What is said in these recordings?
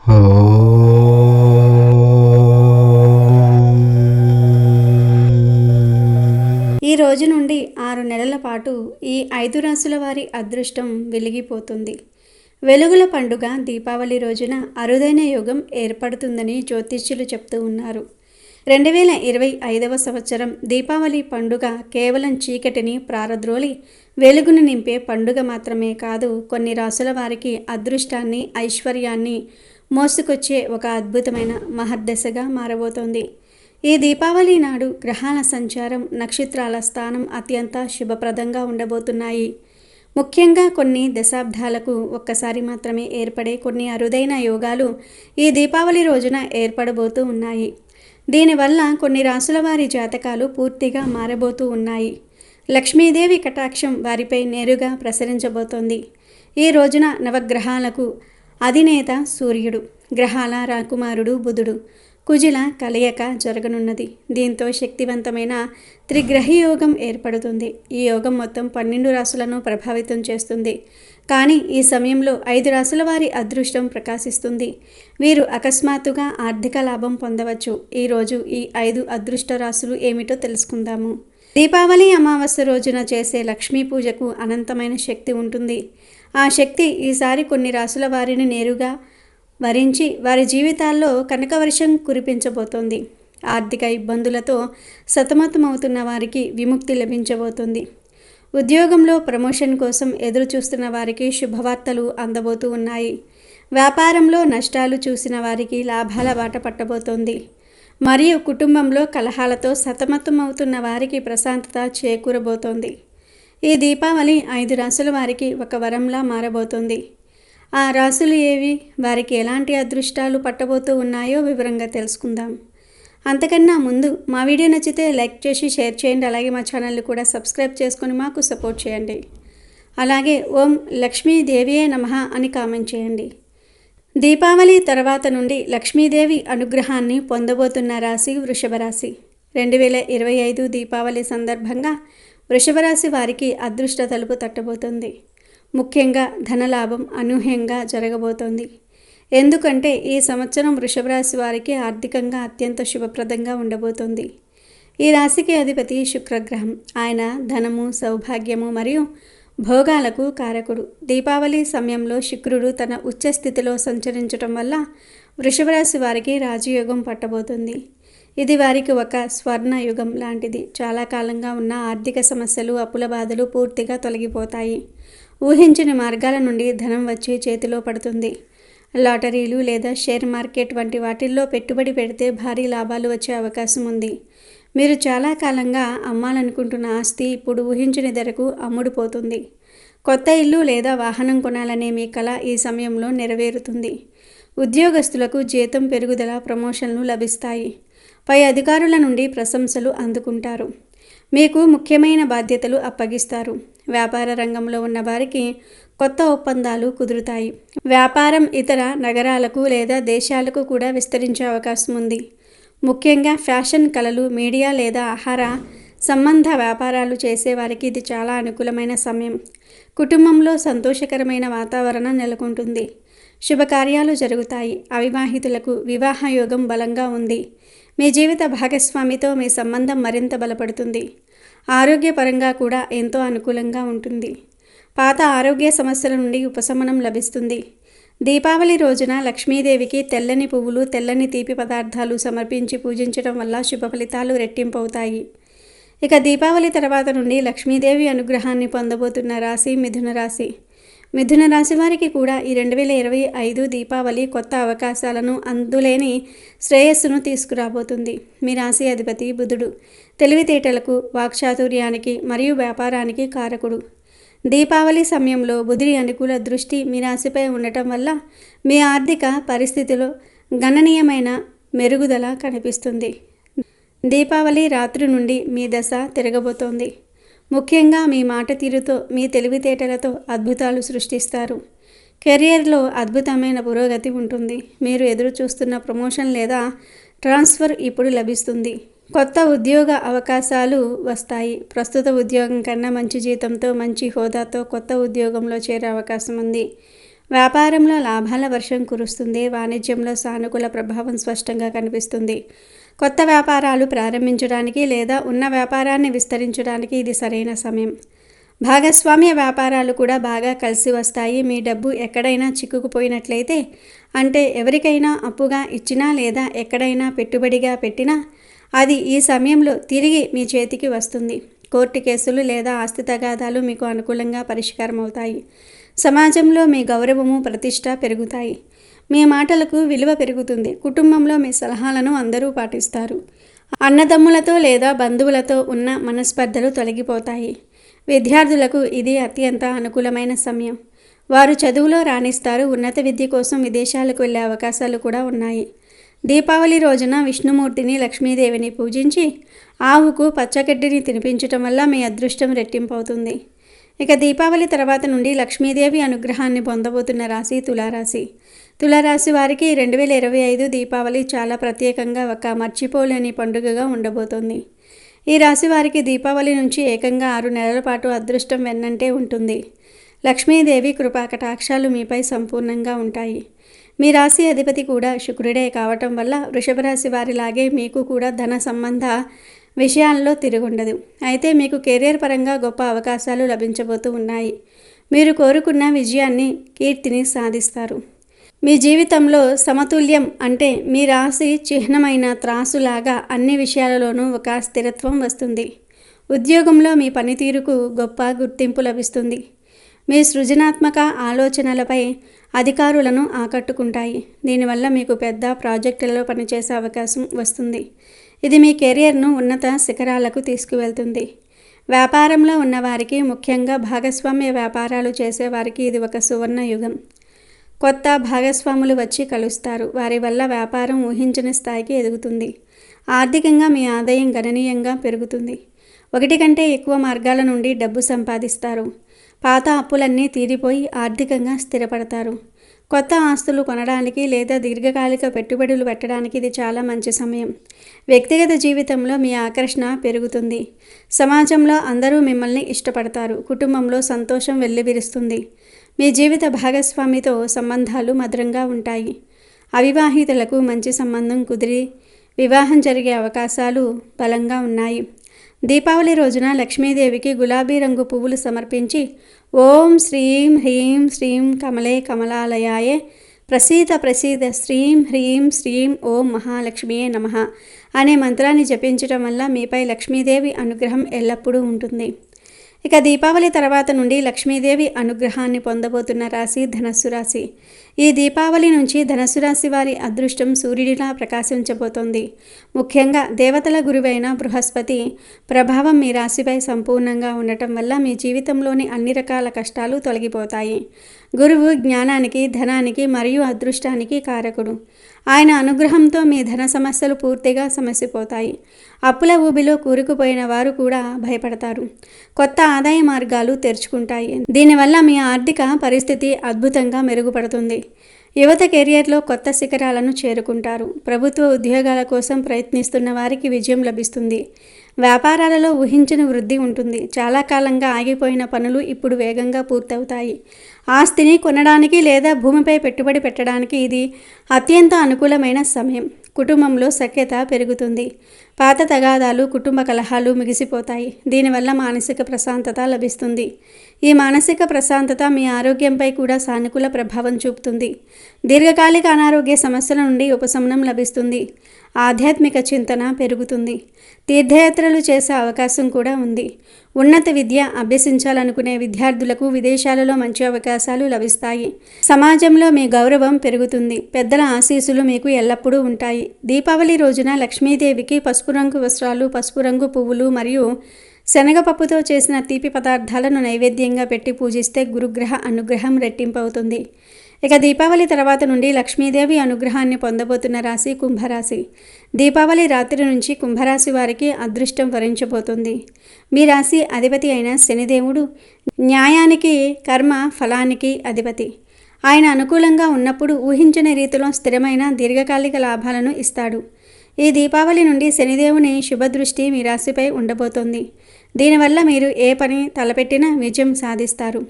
ఈ రోజు నుండి 6 నెలల పాటు ఈ 5 రాశుల వారి అదృష్టం వెలిగిపోతుంది. వెలుగుల పండుగ దీపావళి రోజున అరుదైన యోగం ఏర్పడుతుందని జ్యోతిష్యులు చెప్తూ ఉన్నారు. 2025వ సంవత్సరం దీపావళి పండుగ కేవలం చీకటిని ప్రారద్రోలి వెలుగును నింపే పండుగ మాత్రమే కాదు, కొన్ని రాశుల వారికి అదృష్టాన్ని, ఐశ్వర్యాన్ని మోసుకొచ్చే ఒక అద్భుతమైన మహర్దశగా మారబోతోంది. ఈ దీపావళి నాడు గ్రహాల సంచారం, నక్షత్రాల స్థానం అత్యంత శుభప్రదంగా ఉండబోతున్నాయి. ముఖ్యంగా కొన్ని దశాబ్దాలకు ఒక్కసారి మాత్రమే ఏర్పడే కొన్ని అరుదైన యోగాలు ఈ దీపావళి రోజున ఏర్పడబోతూ ఉన్నాయి. దీనివల్ల కొన్ని రాశుల వారి జాతకాలు పూర్తిగా మారబోతూ ఉన్నాయి. లక్ష్మీదేవి కటాక్షం వారిపై నేరుగా ప్రసరించబోతోంది. ఈ రోజున నవగ్రహాలకు అధినేత సూర్యుడు, గ్రహాల రాకుమారుడు బుధుడు, కుజుల కలయిక జరగనున్నది. దీంతో శక్తివంతమైన త్రిగ్రహి యోగం ఏర్పడుతుంది. ఈ యోగం మొత్తం 12 రాశులను ప్రభావితం చేస్తుంది. కానీ ఈ సమయంలో 5 రాశుల వారి అదృష్టం ప్రకాశిస్తుంది. వీరు అకస్మాత్తుగా ఆర్థిక లాభం పొందవచ్చు. ఈరోజు ఈ 5 అదృష్ట రాశులు ఏమిటో తెలుసుకుందాము. దీపావళి అమావాస్య రోజున చేసే లక్ష్మీ పూజకు అనంతమైన శక్తి ఉంటుంది. ఆ శక్తి ఈసారి కొన్ని రాశుల వారిని నేరుగా వరించి వారి జీవితాల్లో కనకవర్షం కురిపించబోతోంది. ఆర్థిక ఇబ్బందులతో సతమతమవుతున్న వారికి విముక్తి లభించబోతుంది. ఉద్యోగంలో ప్రమోషన్ కోసం ఎదురు చూస్తున్న వారికి శుభవార్తలు అందబోతూ ఉన్నాయి. వ్యాపారంలో నష్టాలు చూసిన వారికి లాభాల బాట పట్టబోతోంది. మరియు కుటుంబంలో కలహాలతో సతమతమవుతున్న వారికి ప్రశాంతత చేకూరబోతోంది. ఈ దీపావళి 5 రాశుల వారికి ఒక వరంలా మారబోతోంది. ఆ రాశులు ఏవి, వారికి ఎలాంటి అదృష్టాలు పట్టబోతూ ఉన్నాయో వివరంగా తెలుసుకుందాం. అంతకన్నా ముందు మా వీడియో నచ్చితే లైక్ చేసి షేర్ చేయండి. అలాగే మా ఛానల్ని కూడా సబ్స్క్రైబ్ చేసుకొని మాకు సపోర్ట్ చేయండి. అలాగే ఓం లక్ష్మీదేవియే నమః అని కామెంట్ చేయండి. దీపావళి తర్వాత నుండి లక్ష్మీదేవి అనుగ్రహాన్ని పొందబోతున్న రాశి వృషభ రాశి. 2025 దీపావళి సందర్భంగా వృషభ రాశి వారికి అదృష్ట తలుపు తట్టబోతుంది. ముఖ్యంగా ధనలాభం అనూహ్యంగా జరగబోతోంది. ఎందుకంటే ఈ సంవత్సరం వృషభ రాశి వారికి ఆర్థికంగా అత్యంత శుభప్రదంగా ఉండబోతోంది. ఈ రాశికి అధిపతి శుక్రగ్రహం. ఆయన ధనము, సౌభాగ్యము మరియు భోగాలకు కారకుడు. దీపావళి సమయంలో శుక్రుడు తన ఉచ్చ స్థితిలో సంచరించడం వల్ల వృషభ రాశి వారికి రాజయోగం పట్టబోతుంది. ఇది వారికి ఒక స్వర్ణ యుగం లాంటిది. చాలా కాలంగా ఉన్న ఆర్థిక సమస్యలు, అప్పుల బాధలు పూర్తిగా తొలగిపోతాయి. ఊహించని మార్గాల నుండి ధనం వచ్చి చేతిలో పడుతుంది. లాటరీలు లేదా షేర్ మార్కెట్ వంటి వాటిల్లో పెట్టుబడి పెడితే భారీ లాభాలు వచ్చే అవకాశం ఉంది. మీరు చాలా కాలంగా అమ్మాలనుకుంటున్న ఆస్తి ఇప్పుడు ఊహించని ధరకు అమ్ముడుపోతుంది. కొత్త ఇల్లు లేదా వాహనం కొనాలనే మీ కల ఈ సమయంలో నెరవేరుతుంది. ఉద్యోగస్తులకు జీతం పెరుగుదల, ప్రమోషన్లు లభిస్తాయి. పై అధికారుల నుండి ప్రశంసలు అందుకుంటారు. మీకు ముఖ్యమైన బాధ్యతలు అప్పగిస్తారు. వ్యాపార రంగంలో ఉన్న వారికి కొత్త ఒప్పందాలు కుదురుతాయి. వ్యాపారం ఇతర నగరాలకు లేదా దేశాలకు కూడా విస్తరించే అవకాశం ఉంది. ముఖ్యంగా ఫ్యాషన్, కళలు, మీడియా లేదా ఆహార సంబంధ వ్యాపారాలు చేసేవారికి ఇది చాలా అనుకూలమైన సమయం. కుటుంబంలో సంతోషకరమైన వాతావరణం నెలకొంటుంది. శుభకార్యాలు జరుగుతాయి. అవివాహితులకు వివాహ యోగం బలంగా ఉంది. మీ జీవిత భాగస్వామితో మీ సంబంధం మరింత బలపడుతుంది. ఆరోగ్యపరంగా కూడా ఎంతో అనుకూలంగా ఉంటుంది. పాత ఆరోగ్య సమస్యల నుండి ఉపశమనం లభిస్తుంది. దీపావళి రోజున లక్ష్మీదేవికి తెల్లని పువ్వులు, తెల్లని తీపి పదార్థాలు సమర్పించి పూజించడం వల్ల శుభ ఫలితాలు రెట్టింపవుతాయి. ఇక దీపావళి తర్వాత నుండి లక్ష్మీదేవి అనుగ్రహాన్ని పొందబోతున్న రాశి మిథున రాశి. మిథున రాశి వారికి కూడా ఈ 2025 దీపావళి కొత్త అవకాశాలను, అందులేని శ్రేయస్సును తీసుకురాబోతుంది. మీ రాశి అధిపతి బుధుడు తెలివితేటలకు, వాక్చాతుర్యానికి మరియు వ్యాపారానికి కారకుడు. దీపావళి సమయంలో బుధుడి అనుకూల దృష్టి మీ రాశిపై ఉండటం వల్ల మీ ఆర్థిక పరిస్థితిలో గణనీయమైన మెరుగుదల కనిపిస్తుంది. దీపావళి రాత్రి నుండి మీ దశ తిరగబోతోంది. ముఖ్యంగా మీ మాట తీరుతో, మీ తెలివితేటలతో అద్భుతాలు సృష్టిస్తారు. కెరియర్లో అద్భుతమైన పురోగతి ఉంటుంది. మీరు ఎదురు చూస్తున్న ప్రమోషన్ లేదా ట్రాన్స్ఫర్ ఇప్పుడు లభిస్తుంది. కొత్త ఉద్యోగ అవకాశాలు వస్తాయి. ప్రస్తుత ఉద్యోగం కన్నా మంచి జీతంతో, మంచి హోదాతో కొత్త ఉద్యోగంలో చేరే అవకాశం ఉంది. వ్యాపారంలో లాభాల వర్షం కురుస్తుంది. వాణిజ్యంలో సానుకూల ప్రభావం స్పష్టంగా కనిపిస్తుంది. కొత్త వ్యాపారాలు ప్రారంభించడానికి లేదా ఉన్న వ్యాపారాన్ని విస్తరించడానికి ఇది సరైన సమయం. భాగస్వామ్య వ్యాపారాలు కూడా బాగా కలిసి వస్తాయి. మీ డబ్బు ఎక్కడైనా చిక్కుకుపోయినట్లయితే, అంటే ఎవరికైనా అప్పుగా ఇచ్చినా లేదా ఎక్కడైనా పెట్టుబడిగా పెట్టినా అది ఈ సమయంలో తిరిగి మీ చేతికి వస్తుంది. కోర్టు కేసులు లేదా ఆస్తి తగాదాలు మీకు అనుకూలంగా పరిష్కారం అవుతాయి. సమాజంలో మీ గౌరవము, ప్రతిష్ట పెరుగుతాయి. మీ మాటలకు విలువ పెరుగుతుంది. కుటుంబంలో మీ సలహాలను అందరూ పాటిస్తారు. అన్నదమ్ములతో లేదా బంధువులతో ఉన్న మనస్పర్ధలు తొలగిపోతాయి. విద్యార్థులకు ఇది అత్యంత అనుకూలమైన సమయం. వారు చదువులో రాణిస్తారు. ఉన్నత విద్య కోసం విదేశాలకు వెళ్ళే అవకాశాలు కూడా ఉన్నాయి. దీపావళి రోజున విష్ణుమూర్తిని, లక్ష్మీదేవిని పూజించి ఆవుకు పచ్చగడ్డిని తినిపించటం వల్ల మీ అదృష్టం రెట్టింపు అవుతుంది. ఇక దీపావళి తర్వాత నుండి లక్ష్మీదేవి అనుగ్రహాన్ని పొందబోతున్న రాశి తులారాశి. తులారాశి వారికి 2025 దీపావళి చాలా ప్రత్యేకంగా ఒక మర్చిపోలేని పండుగగా ఉండబోతోంది. ఈ రాశి వారికి దీపావళి నుంచి ఏకంగా 6 నెలల పాటు అదృష్టం వెన్నంటే ఉంటుంది. లక్ష్మీదేవి కృపా కటాక్షాలు మీపై సంపూర్ణంగా ఉంటాయి. మీ రాశి అధిపతి కూడా శుక్రుడే కావటం వల్ల వృషభ రాశి వారిలాగే మీకు కూడా ధన సంబంధ విషయాల్లో తిరుగుండదు. అయితే మీకు కెరీర్ పరంగా గొప్ప అవకాశాలు లభించబోతూ ఉన్నాయి. మీరు కోరుకున్న విజయాన్ని, కీర్తిని సాధిస్తారు. మీ జీవితంలో సమతుల్యం అంటే మీ రాశి చిహ్నమైన త్రాసులాగా అన్ని విషయాలలోనూ ఒక స్థిరత్వం వస్తుంది. ఉద్యోగంలో మీ పనితీరుకు గొప్ప గుర్తింపు లభిస్తుంది. మీ సృజనాత్మక ఆలోచనలపై అధికారులను ఆకట్టుకుంటాయి. దీనివల్ల మీకు పెద్ద ప్రాజెక్టులలో పనిచేసే అవకాశం వస్తుంది. ఇది మీ కెరియర్ను ఉన్నత శిఖరాలకు తీసుకువెళ్తుంది. వ్యాపారంలో ఉన్నవారికి, ముఖ్యంగా భాగస్వామ్య వ్యాపారాలు చేసేవారికి ఇది ఒక సువర్ణ యుగం. కొత్త భాగస్వాములు వచ్చి కలుస్తారు. వారి వల్ల వ్యాపారం ఊహించని స్థాయికి ఎదుగుతుంది. ఆర్థికంగా మీ ఆదాయం గణనీయంగా పెరుగుతుంది. 1 కంటే ఎక్కువ మార్గాల నుండి డబ్బు సంపాదిస్తారు. పాత అప్పులన్నీ తీరిపోయి ఆర్థికంగా స్థిరపడతారు. కొత్త ఆస్తులు కొనడానికి లేదా దీర్ఘకాలిక పెట్టుబడులు పెట్టడానికి ఇది చాలా మంచి సమయం. వ్యక్తిగత జీవితంలో మీ ఆకర్షణ పెరుగుతుంది. సమాజంలో అందరూ మిమ్మల్ని ఇష్టపడతారు. కుటుంబంలో సంతోషం వెల్లివిరుస్తుంది. మీ జీవిత భాగస్వామితో సంబంధాలు మధురంగా ఉంటాయి. అవివాహితులకు మంచి సంబంధం కుదిరి వివాహం జరిగే అవకాశాలు బలంగా ఉన్నాయి. దీపావళి రోజున లక్ష్మీదేవికి గులాబీ రంగు పువ్వులు సమర్పించి ఓం శ్రీం హ్రీం శ్రీం కమలే కమలాలయాయే ప్రసీద ప్రసీద శ్రీం హ్రీం శ్రీం ఓం మహాలక్ష్మియే నమః అనే మంత్రాన్ని జపించడం వల్ల మీపై లక్ష్మీదేవి అనుగ్రహం ఎల్లప్పుడూ ఉంటుంది. ఇక దీపావళి తర్వాత నుండి లక్ష్మీదేవి అనుగ్రహాన్ని పొందబోతున్న రాశి ధనస్సు రాశి. ఈ దీపావళి నుంచి ధనస్సు రాశి వారి అదృష్టం సూర్యుడిలా ప్రకాశించబోతోంది. ముఖ్యంగా దేవతల గురువైన బృహస్పతి ప్రభావం మీ రాశిపై సంపూర్ణంగా ఉండటం వల్ల మీ జీవితంలోని అన్ని రకాల కష్టాలు తొలగిపోతాయి. గురువు జ్ఞానానికి, ధనానికి మరియు అదృష్టానికి కారకుడు. ఆయన అనుగ్రహంతో మీ ధన సమస్యలు పూర్తిగా సమసిపోతాయి. అప్పుల ఊబిలో కూరుకుపోయిన వారు కూడా భయపడతారు. కొత్త ఆదాయ మార్గాలు తెరుచుకుంటాయి. దీనివల్ల మీ ఆర్థిక పరిస్థితి అద్భుతంగా మెరుగుపడుతుంది. యువత కెరియర్లో కొత్త శిఖరాలను చేరుకుంటారు. ప్రభుత్వ ఉద్యోగాల కోసం ప్రయత్నిస్తున్న వారికి విజయం లభిస్తుంది. వ్యాపారాలలో ఊహించిన వృద్ధి ఉంటుంది. చాలా కాలంగా ఆగిపోయిన పనులు ఇప్పుడు వేగంగా పూర్తవుతాయి. ఆస్తిని కొనడానికి లేదా భూమిపై పెట్టుబడి పెట్టడానికి ఇది అత్యంత అనుకూలమైన సమయం. కుటుంబంలో సఖ్యత పెరుగుతుంది. పాత తగాదాలు, కుటుంబ కలహాలు ముగిసిపోతాయి. దీనివల్ల మానసిక ప్రశాంతత లభిస్తుంది. ఈ మానసిక ప్రశాంతత మీ ఆరోగ్యంపై కూడా సానుకూల ప్రభావం చూపుతుంది. దీర్ఘకాలిక అనారోగ్య సమస్యల నుండి ఉపశమనం లభిస్తుంది. ఆధ్యాత్మిక చింతన పెరుగుతుంది. తీర్థయాత్రలు చేసే అవకాశం కూడా ఉంది. ఉన్నత విద్య అభ్యసించాలనుకునే విద్యార్థులకు విదేశాలలో మంచి అవకాశాలు లభిస్తాయి. సమాజంలో మీ గౌరవం పెరుగుతుంది. పెద్దల ఆశీస్సులు మీకు ఎల్లప్పుడూ ఉంటాయి. దీపావళి రోజున లక్ష్మీదేవికి పసుపు రంగు వస్త్రాలు, పసుపు రంగు పువ్వులు మరియు శనగపప్పుతో చేసిన తీపి పదార్థాలను నైవేద్యంగా పెట్టి పూజిస్తే గురుగ్రహ అనుగ్రహం రెట్టింపవుతుంది. ఇక దీపావళి తర్వాత నుండి లక్ష్మీదేవి అనుగ్రహాన్ని పొందబోతున్న రాశి కుంభరాశి. దీపావళి రాత్రి నుంచి కుంభరాశి వారికి అదృష్టం వరించబోతుంది. మీ రాశి అధిపతి అయిన శనిదేవుడు న్యాయానికి, కర్మ ఫలానికి అధిపతి. ఆయన అనుకూలంగా ఉన్నప్పుడు ఊహించని రీతిలో స్థిరమైన దీర్ఘకాలిక లాభాలను ఇస్తాడు. ఈ దీపావళి నుండి శనిదేవుని శుభదృష్టి మీ రాశిపై ఉండబోతోంది. దీనివల్ల మీరు ఏ పని తలపెట్టినా విజయం సాధిస్తారు.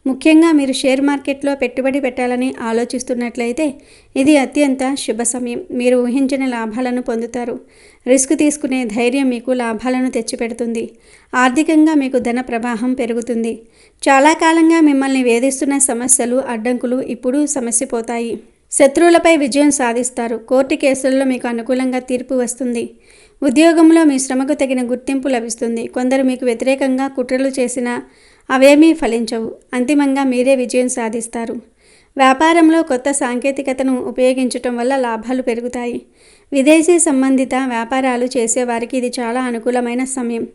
ముఖ్యంగా మీరు షేర్ మార్కెట్లో పెట్టుబడి పెట్టాలని ఆలోచిస్తున్నట్లయితే ఇది అత్యంత శుభ సమయం. మీరు ఊహించని లాభాలను పొందుతారు. రిస్క్ తీసుకునే ధైర్యం మీకు లాభాలను తెచ్చిపెడుతుంది. ఆర్థికంగా మీకు ధన ప్రవాహం పెరుగుతుంది. చాలా కాలంగా మిమ్మల్ని వేధిస్తున్న సమస్యలు, అడ్డంకులు ఇప్పుడు సమసిపోతాయి. శత్రువులపై విజయం సాధిస్తారు. కోర్టు కేసులలో మీకు అనుకూలంగా తీర్పు వస్తుంది. ఉద్యోగంలో మీ శ్రమకు తగిన గుర్తింపు లభిస్తుంది. కొందరు మీకు వ్యతిరేకంగా కుట్రలు చేసినా అవేమీ ఫలించవు. అంతిమంగా మీరే విజయం సాధిస్తారు. వ్యాపారంలో కొత్త సాంకేతికతను ఉపయోగించటం వల్ల లాభాలు పెరుగుతాయి. విదేశీ సంబంధిత వ్యాపారాలు చేసేవారికి ఇది చాలా అనుకూలమైన సమయం.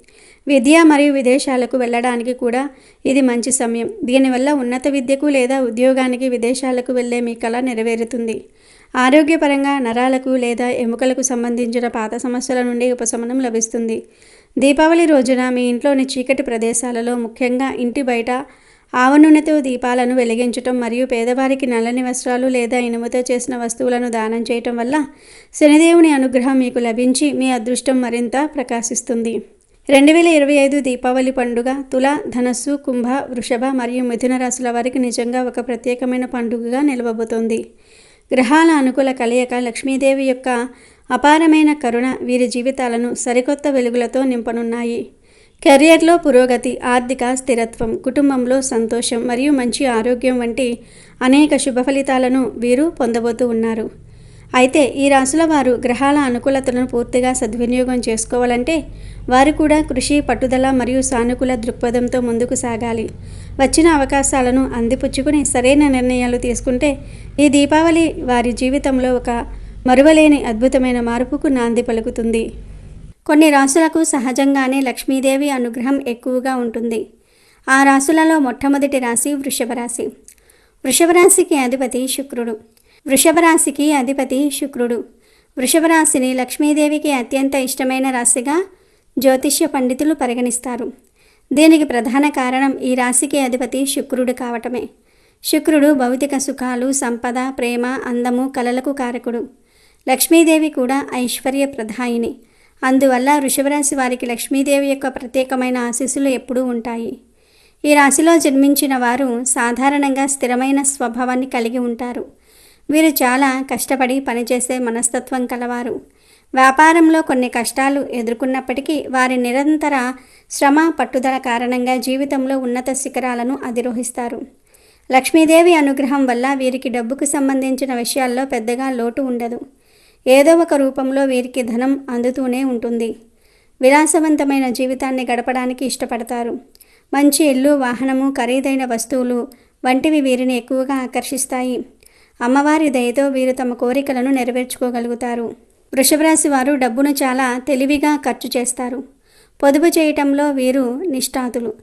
విద్య మరియు విదేశాలకు వెళ్ళడానికి కూడా ఇది మంచి సమయం. దీనివల్ల ఉన్నత విద్యకు లేదా ఉద్యోగానికి విదేశాలకు వెళ్ళే మీ కల నెరవేరుతుంది. ఆరోగ్యపరంగా నరాలకు లేదా ఎముకలకు సంబంధించిన పాత సమస్యల నుండి ఉపశమనం లభిస్తుంది. దీపావళి రోజున మీ ఇంట్లోని చీకటి ప్రదేశాలలో, ముఖ్యంగా ఇంటి బయట ఆవ నూనెతో దీపాలను వెలిగించటం మరియు పేదవారికి నల్లని వస్త్రాలు లేదా ఇనుముతో చేసిన వస్తువులను దానం చేయటం వల్ల శనిదేవుని అనుగ్రహం మీకు లభించి మీ అదృష్టం మరింత ప్రకాశిస్తుంది. 2025 దీపావళి పండుగ తుల, ధనస్సు, కుంభ, వృషభ మరియు మిథున రాశుల వారికి నిజంగా ఒక ప్రత్యేకమైన పండుగగా నిలవబోతోంది. గ్రహాల అనుకూల కలయిక, లక్ష్మీదేవి యొక్క అపారమైన కరుణ వీరి జీవితాలను సరికొత్త వెలుగులతో నింపనున్నాయి. కెరియర్లో పురోగతి, ఆర్థిక స్థిరత్వం, కుటుంబంలో సంతోషం మరియు మంచి ఆరోగ్యం వంటి అనేక శుభ ఫలితాలను వీరు పొందబోతూ ఉన్నారు. అయితే ఈ రాశుల వారు గ్రహాల అనుకూలతలను పూర్తిగా సద్వినియోగం చేసుకోవాలంటే వారు కూడా కృషి, పట్టుదల మరియు సానుకూల దృక్పథంతో ముందుకు సాగాలి. వచ్చిన అవకాశాలను అందిపుచ్చుకుని సరైన నిర్ణయాలు తీసుకుంటే ఈ దీపావళి వారి జీవితంలో ఒక మరువలేని అద్భుతమైన మార్పుకు నాంది పలుకుతుంది. కొన్ని రాశులకు సహజంగానే లక్ష్మీదేవి అనుగ్రహం ఎక్కువగా ఉంటుంది. ఆ రాశులలో మొట్టమొదటి రాశి వృషభ రాశి. వృషభ రాశికి అధిపతి శుక్రుడు. వృషభ రాశిని లక్ష్మీదేవికి అత్యంత ఇష్టమైన రాశిగా జ్యోతిష్య పండితులు పరిగణిస్తారు. దీనికి ప్రధాన కారణం ఈ రాశికి అధిపతి శుక్రుడు కావటమే. శుక్రుడు భౌతిక సుఖాలు, సంపద, ప్రేమ, అందము, కలలకు కారకుడు. లక్ష్మీదేవి కూడా ఐశ్వర్య ప్రదాయిని. అందువల్ల వృషభరాశి వారికి లక్ష్మీదేవి యొక్క ప్రత్యేకమైన ఆశీస్సులు ఎప్పుడూ ఉంటాయి. ఈ రాశిలో జన్మించిన వారు సాధారణంగా స్థిరమైన స్వభావాన్ని కలిగి ఉంటారు. వీరు చాలా కష్టపడి పనిచేసే మనస్తత్వం కలవారు. వ్యాపారంలో కొన్ని కష్టాలు ఎదుర్కొన్నప్పటికీ వారి నిరంతర శ్రమ, పట్టుదల కారణంగా జీవితంలో ఉన్నత శిఖరాలను అధిరోహిస్తారు. లక్ష్మీదేవి అనుగ్రహం వల్ల వీరికి డబ్బుకు సంబంధించిన విషయాల్లో పెద్దగా లోటు ఉండదు. ఏదో ఒక రూపంలో వీరికి ధనం అందుతూనే ఉంటుంది. విలాసవంతమైన జీవితాన్ని గడపడానికి ఇష్టపడతారు. మంచి ఇల్లు, వాహనము, ఖరీదైన వస్తువులు వంటివి వీరిని ఎక్కువగా ఆకర్షిస్తాయి. అమ్మవారి దయతో వీరు తమ కోరికలను నెరవేర్చుకోగలుగుతారు. వృషభరాశి వారు డబ్బును చాలా తెలివిగా ఖర్చు చేస్తారు. పొదుపు చేయటంలో వీరు నిష్ఠాతులు.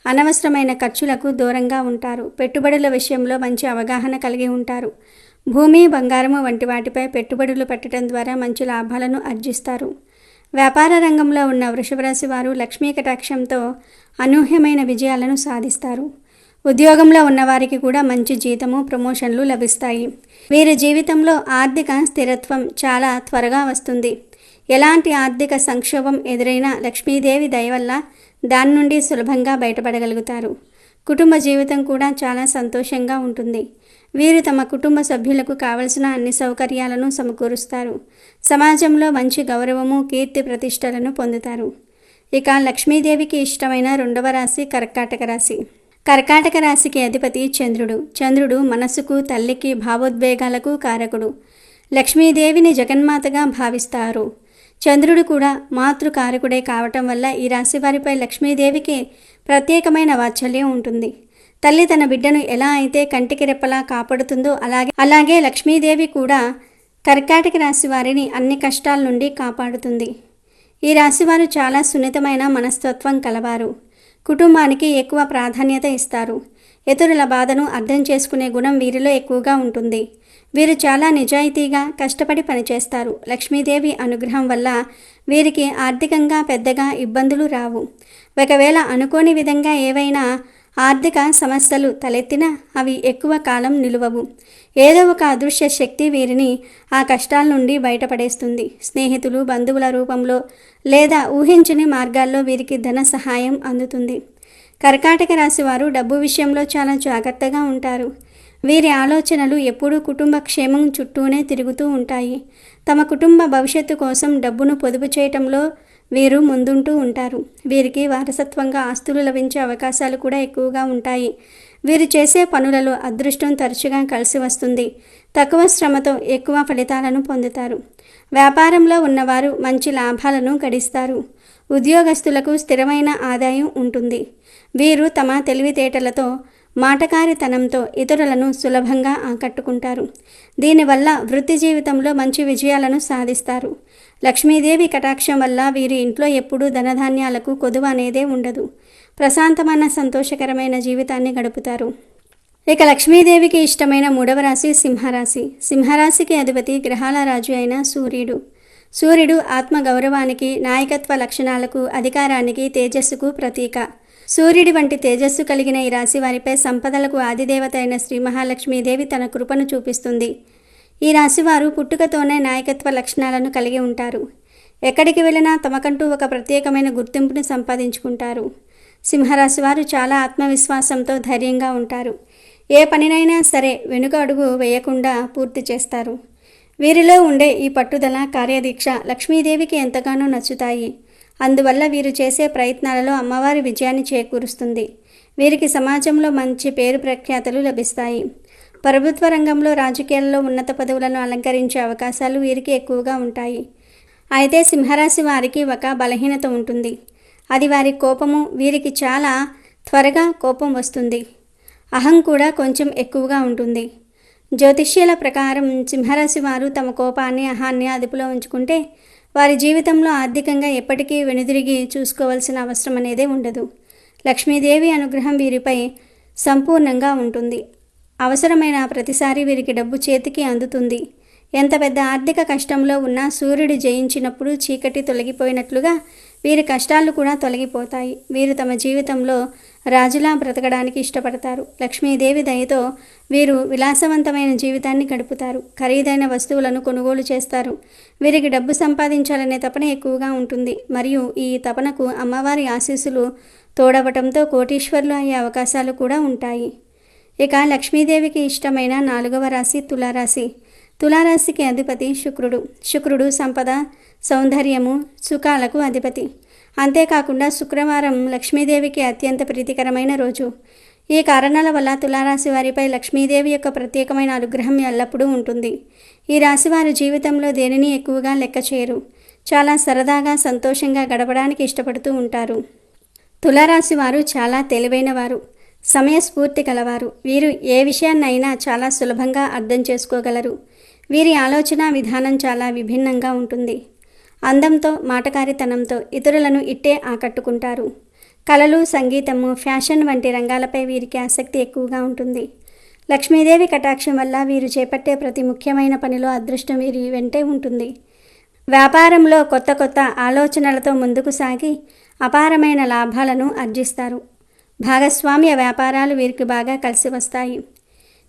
అనవసరమైన ఖర్చులకు దూరంగా ఉంటారు. పెట్టుబడుల విషయంలో మంచి అవగాహన కలిగి ఉంటారు. భూమి, బంగారము వంటి వాటిపై పెట్టుబడులు పెట్టడం ద్వారా మంచి లాభాలను ఆర్జిస్తారు. వ్యాపార రంగంలో ఉన్న వృషభరాశి వారు లక్ష్మీ కటాక్షంతో అనూహ్యమైన విజయాలను సాధిస్తారు. ఉద్యోగంలో ఉన్నవారికి కూడా మంచి జీతము, ప్రమోషన్లు లభిస్తాయి. వీరి జీవితంలో ఆర్థిక స్థిరత్వం చాలా త్వరగా వస్తుంది. ఎలాంటి ఆర్థిక సంక్షోభం ఎదురైనా లక్ష్మీదేవి దయ వల్ల దాని నుండి సులభంగా బయటపడగలుగుతారు. కుటుంబ జీవితం కూడా చాలా సంతోషంగా ఉంటుంది. వీరు తమ కుటుంబ సభ్యులకు కావలసిన అన్ని సౌకర్యాలను సమకూరుస్తారు. సమాజంలో మంచి గౌరవము, కీర్తి ప్రతిష్టలను పొందుతారు. ఇక లక్ష్మీదేవికి ఇష్టమైన రెండవ రాశి కర్కాటక రాశి. కర్కాటక రాశికి అధిపతి చంద్రుడు. చంద్రుడు మనసుకు, తల్లికి, భావోద్వేగాలకు కారకుడు. లక్ష్మీదేవిని జగన్మాతగా భావిస్తారు. చంద్రుడు కూడా మాతృకారకుడే కావటం వల్ల ఈ రాశి వారిపై లక్ష్మీదేవికి ప్రత్యేకమైన వాత్సల్యం ఉంటుంది. తల్లి తన బిడ్డను ఎలా అయితే కంటికి రెప్పలా కాపాడుతుందో అలాగే లక్ష్మీదేవి కూడా కర్కాటక రాశి వారిని అన్ని కష్టాల నుండి కాపాడుతుంది. ఈ రాశివారు చాలా సున్నితమైన మనస్తత్వం కలవారు. కుటుంబానికి ఎక్కువ ప్రాధాన్యత ఇస్తారు. ఇతరుల బాధను అర్థం చేసుకునే గుణం వీరిలో ఎక్కువగా ఉంటుంది. వీరు చాలా నిజాయితీగా కష్టపడి పనిచేస్తారు. లక్ష్మీదేవి అనుగ్రహం వల్ల వీరికి ఆర్థికంగా పెద్దగా ఇబ్బందులు రావు. ఒకవేళ అనుకోని విధంగా ఏవైనా ఆర్థిక సమస్యలు తలెత్తినా అవి ఎక్కువ కాలం నిలువవు. ఏదో ఒక అదృశ్య శక్తి వీరిని ఆ కష్టాల నుండి బయటపడేస్తుంది. స్నేహితులు, బంధువుల రూపంలో లేదా ఊహించని మార్గాల్లో వీరికి ధన సహాయం అందుతుంది. కర్కాటక రాశి వారు డబ్బు విషయంలో చాలా జాగ్రత్తగా ఉంటారు. వీరి ఆలోచనలు ఎప్పుడూ కుటుంబ క్షేమం చుట్టూనే తిరుగుతూ ఉంటాయి. తమ కుటుంబ భవిష్యత్తు కోసం డబ్బును పొదుపు చేయటంలో వీరు ముందుంటూ ఉంటారు. వీరికి వారసత్వంగా ఆస్తులు లభించే అవకాశాలు కూడా ఎక్కువగా ఉంటాయి. వీరు చేసే పనులలో అదృష్టం తరచుగా కలిసి వస్తుంది. తక్కువ శ్రమతో ఎక్కువ ఫలితాలను పొందుతారు. వ్యాపారంలో ఉన్నవారు మంచి లాభాలను గడిస్తారు. ఉద్యోగస్తులకు స్థిరమైన ఆదాయం ఉంటుంది. వీరు తమ తెలివితేటలతో మాటకారితనంతో ఇతరులను సులభంగా ఆకట్టుకుంటారు. దీనివల్ల వృత్తి జీవితంలో మంచి విజయాలను సాధిస్తారు. లక్ష్మీదేవి కటాక్షం వల్ల వీరి ఇంట్లో ఎప్పుడూ ధనధాన్యాలకు కొదువ అనేదే ఉండదు. ప్రశాంతమైన సంతోషకరమైన జీవితాన్ని గడుపుతారు. ఇక లక్ష్మీదేవికి ఇష్టమైన 3వ రాశి సింహరాశి. సింహరాశికి అధిపతి గ్రహాల రాజు అయిన సూర్యుడు. సూర్యుడు ఆత్మగౌరవానికి, నాయకత్వ లక్షణాలకు, అధికారానికి, తేజస్సుకు ప్రతీక. సూర్యుడి వంటి తేజస్సు కలిగిన ఈ రాశి వారిపై సంపదలకు ఆదిదేవత అయిన శ్రీ మహాలక్ష్మీదేవి తన కృపను చూపిస్తుంది. ఈ రాశివారు పుట్టుకతోనే నాయకత్వ లక్షణాలను కలిగి ఉంటారు. ఎక్కడికి వెళ్ళినా తమకంటూ ఒక ప్రత్యేకమైన గుర్తింపును సంపాదించుకుంటారు. సింహరాశి వారు చాలా ఆత్మవిశ్వాసంతో ధైర్యంగా ఉంటారు. ఏ పనినైనా సరే వెనుక అడుగు వేయకుండా పూర్తి చేస్తారు. వీరిలో ఉండే ఈ పట్టుదల, కార్యదీక్ష లక్ష్మీదేవికి ఎంతగానో నచ్చుతాయి. అందువల్ల వీరు చేసే ప్రయత్నాలలో అమ్మవారి విజయాన్ని చేకూరుస్తుంది. వీరికి సమాజంలో మంచి పేరు ప్రఖ్యాతలు లభిస్తాయి. ప్రభుత్వ రంగంలో, రాజకీయాల్లో ఉన్నత పదవులను అలంకరించే అవకాశాలు వీరికి ఎక్కువగా ఉంటాయి. అయితే సింహరాశి వారికి ఒక బలహీనత ఉంటుంది. అది వారి కోపము. వీరికి చాలా త్వరగా కోపం వస్తుంది. అహం కూడా కొంచెం ఎక్కువగా ఉంటుంది. జ్యోతిష్యుల ప్రకారం సింహరాశి వారు తమ కోపాన్ని, అహాన్ని అదుపులో ఉంచుకుంటే వారి జీవితంలో ఆర్థికంగా ఎప్పటికీ వెనుదిరిగి చూసుకోవాల్సిన అవసరం అనేదే ఉండదు. లక్ష్మీదేవి అనుగ్రహం వీరిపై సంపూర్ణంగా ఉంటుంది. అవసరమైన ప్రతిసారి వీరికి డబ్బు చేతికి అందుతుంది. ఎంత పెద్ద ఆర్థిక కష్టంలో ఉన్నా సూర్యుడు జయించినప్పుడు చీకటి తొలగిపోయినట్లుగా వీరి కష్టాలు కూడా తొలగిపోతాయి. వీరు తమ జీవితంలో రాజులా బ్రతకడానికి ఇష్టపడతారు. లక్ష్మీదేవి దయతో వీరు విలాసవంతమైన జీవితాన్ని గడుపుతారు. ఖరీదైన వస్తువులను కొనుగోలు చేస్తారు. వీరికి డబ్బు సంపాదించాలనే తపన ఎక్కువగా ఉంటుంది. మరియు ఈ తపనకు అమ్మవారి ఆశీస్సులు తోడవటంతో కోటీశ్వర్లు అయ్యే అవకాశాలు కూడా ఉంటాయి. ఇక లక్ష్మీదేవికి ఇష్టమైన 4వ రాశి తులారాశి. తులారాశికి అధిపతి శుక్రుడు. శుక్రుడు సంపద, సౌందర్యము, సుఖాలకు అధిపతి. అంతేకాకుండా శుక్రవారం లక్ష్మీదేవికి అత్యంత ప్రీతికరమైన రోజు. ఈ కారణాల వల్ల తులారాశి వారిపై లక్ష్మీదేవి యొక్క ప్రత్యేకమైన అనుగ్రహం ఎల్లప్పుడూ ఉంటుంది. ఈ రాశి వారి జీవితంలో దేనిని ఎక్కువగా లెక్క చేయరు. చాలా సరదాగా, సంతోషంగా గడపడానికి ఇష్టపడుతూ ఉంటారు. తులారాశి వారు చాలా తెలివైన వారు, సమయస్ఫూర్తి కలవారు. వీరు ఏ విషయాన్నైనా చాలా సులభంగా అర్థం చేసుకోగలరు. వీరి ఆలోచన విధానం చాలా విభిన్నంగా ఉంటుంది. అందంతో, మాటకారితనంతో ఇతరులను ఇట్టే ఆకట్టుకుంటారు. కళలు, సంగీతము, ఫ్యాషన్ వంటి రంగాలపై వీరికి ఆసక్తి ఎక్కువగా ఉంటుంది. లక్ష్మీదేవి కటాక్షం వల్ల వీరు చేపట్టే ప్రతి ముఖ్యమైన పనిలో అదృష్టం వీరి వెంటే ఉంటుంది. వ్యాపారంలో కొత్త కొత్త ఆలోచనలతో ముందుకు సాగి అపారమైన లాభాలను ఆర్జిస్తారు. భాగస్వామ్య వ్యాపారాలు వీరికి బాగా కలిసి వస్తాయి.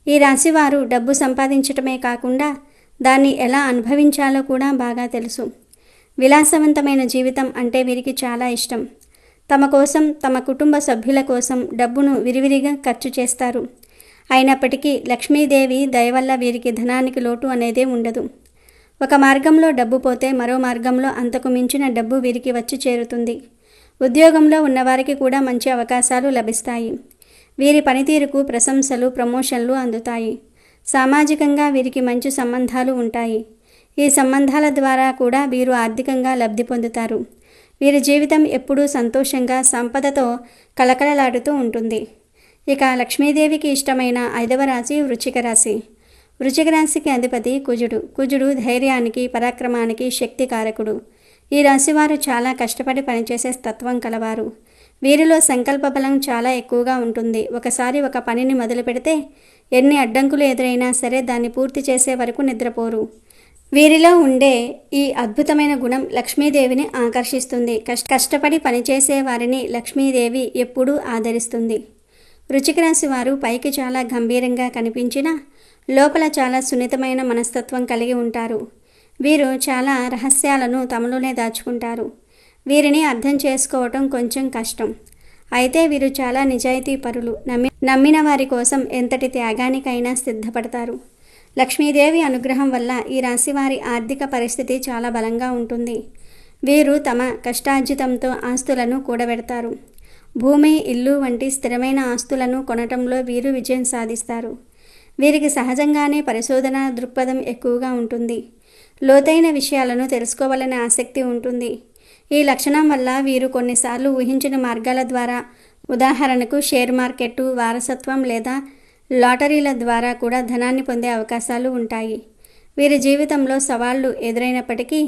ఈ రాశివారు డబ్బు సంపాదించటమే కాకుండా దాన్ని ఎలా అనుభవించాలో కూడా బాగా తెలుసు. విలాసవంతమైన జీవితం అంటే వీరికి చాలా ఇష్టం. తమ కోసం, తమ కుటుంబ సభ్యుల కోసం డబ్బును విరివిరిగా ఖర్చు చేస్తారు. అయినప్పటికీ లక్ష్మీదేవి దయ వల్ల వీరికి ధనానికి లోటు అనేదే ఉండదు. ఒక మార్గంలో డబ్బు పోతే మరో మార్గంలో అంతకు మించిన డబ్బు వీరికి వచ్చి చేరుతుంది. ఉద్యోగంలో ఉన్నవారికి కూడా మంచి అవకాశాలు లభిస్తాయి. వీరి పనితీరుకు ప్రశంసలు, ప్రమోషన్లు అందుతాయి. సామాజికంగా వీరికి మంచి సంబంధాలు ఉంటాయి. ఈ సంబంధాల ద్వారా కూడా వీరు ఆర్థికంగా లబ్ధి పొందుతారు. వీరి జీవితం ఎప్పుడూ సంతోషంగా, సంపదతో కలకలలాడుతూ ఉంటుంది. ఇక లక్ష్మీదేవికి ఇష్టమైన 5వ రాశి వృశ్చిక రాశి. వృశ్చిక రాశికి అధిపతి కుజుడు. కుజుడు ధైర్యానికి, పరాక్రమానికి శక్తి కారకుడు. ఈ రాశివారు చాలా కష్టపడి పనిచేసే తత్వం కలవారు. వీరిలో సంకల్ప బలం చాలా ఎక్కువగా ఉంటుంది. ఒకసారి ఒక పనిని మొదలు పెడితే ఎన్ని అడ్డంకులు ఎదురైనా సరే దాన్ని పూర్తి చేసే వరకు నిద్రపోరు. వీరిలో ఉండే ఈ అద్భుతమైన గుణం లక్ష్మీదేవిని ఆకర్షిస్తుంది. కష్టపడి పనిచేసే వారిని లక్ష్మీదేవి ఎప్పుడూ ఆదరిస్తుంది. వృశ్చిక రాశి వారు పైకి చాలా గంభీరంగా కనిపించినా లోపల చాలా సున్నితమైన మనస్తత్వం కలిగి ఉంటారు. వీరు చాలా రహస్యాలను తమలోనే దాచుకుంటారు. వీరిని అర్థం చేసుకోవటం కొంచెం కష్టం. అయితే వీరు చాలా నిజాయితీ పరులు. నమ్మిన వారి కోసం ఎంతటి త్యాగానికైనా సిద్ధపడతారు. లక్ష్మీదేవి అనుగ్రహం వల్ల ఈ రాశివారి ఆర్థిక పరిస్థితి చాలా బలంగా ఉంటుంది. వీరు తమ కష్టార్జితంతో ఆస్తులను కూడబెడతారు. భూమి, ఇల్లు వంటి స్థిరమైన ఆస్తులను కొనటంలో వీరు విజయం సాధిస్తారు. వీరికి సహజంగానే పరిశోధన దృక్పథం ఎక్కువగా ఉంటుంది. లోతైన విషయాలను తెలుసుకోవాలనే ఆసక్తి ఉంటుంది. ఈ లక్షణం వల్ల వీరు కొన్నిసార్లు ఊహించిన మార్గాల ద్వారా, ఉదాహరణకు షేర్ మార్కెట్టు, వారసత్వం లేదా లాటరీల ద్వారా కూడా ధనాన్ని పొందే అవకాశాలు ఉంటాయి. వీరి జీవితంలో సవాళ్లు ఎదురైనప్పటికీ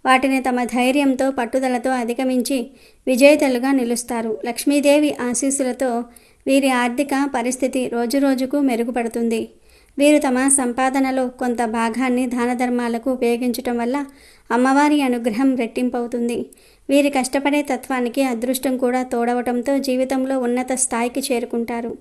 వాటిని తమ ధైర్యంతో, పట్టుదలతో అధిగమించి విజేతలుగా నిలుస్తారు. లక్ష్మీదేవి ఆశీస్సులతో వీరి ఆర్థిక పరిస్థితి రోజురోజుకు మెరుగుపడుతుంది. వీరు తమ సంపాదనలో కొంత భాగాన్ని దాన ధర్మాలకు ఉపయోగించటం వల్ల అమ్మవారి అనుగ్రహం రెట్టింపవుతుంది. వీరి కష్టపడే తత్వానికి అదృష్టం కూడా తోడవటంతో జీవితంలో ఉన్నత స్థాయికి చేరుకుంటారు.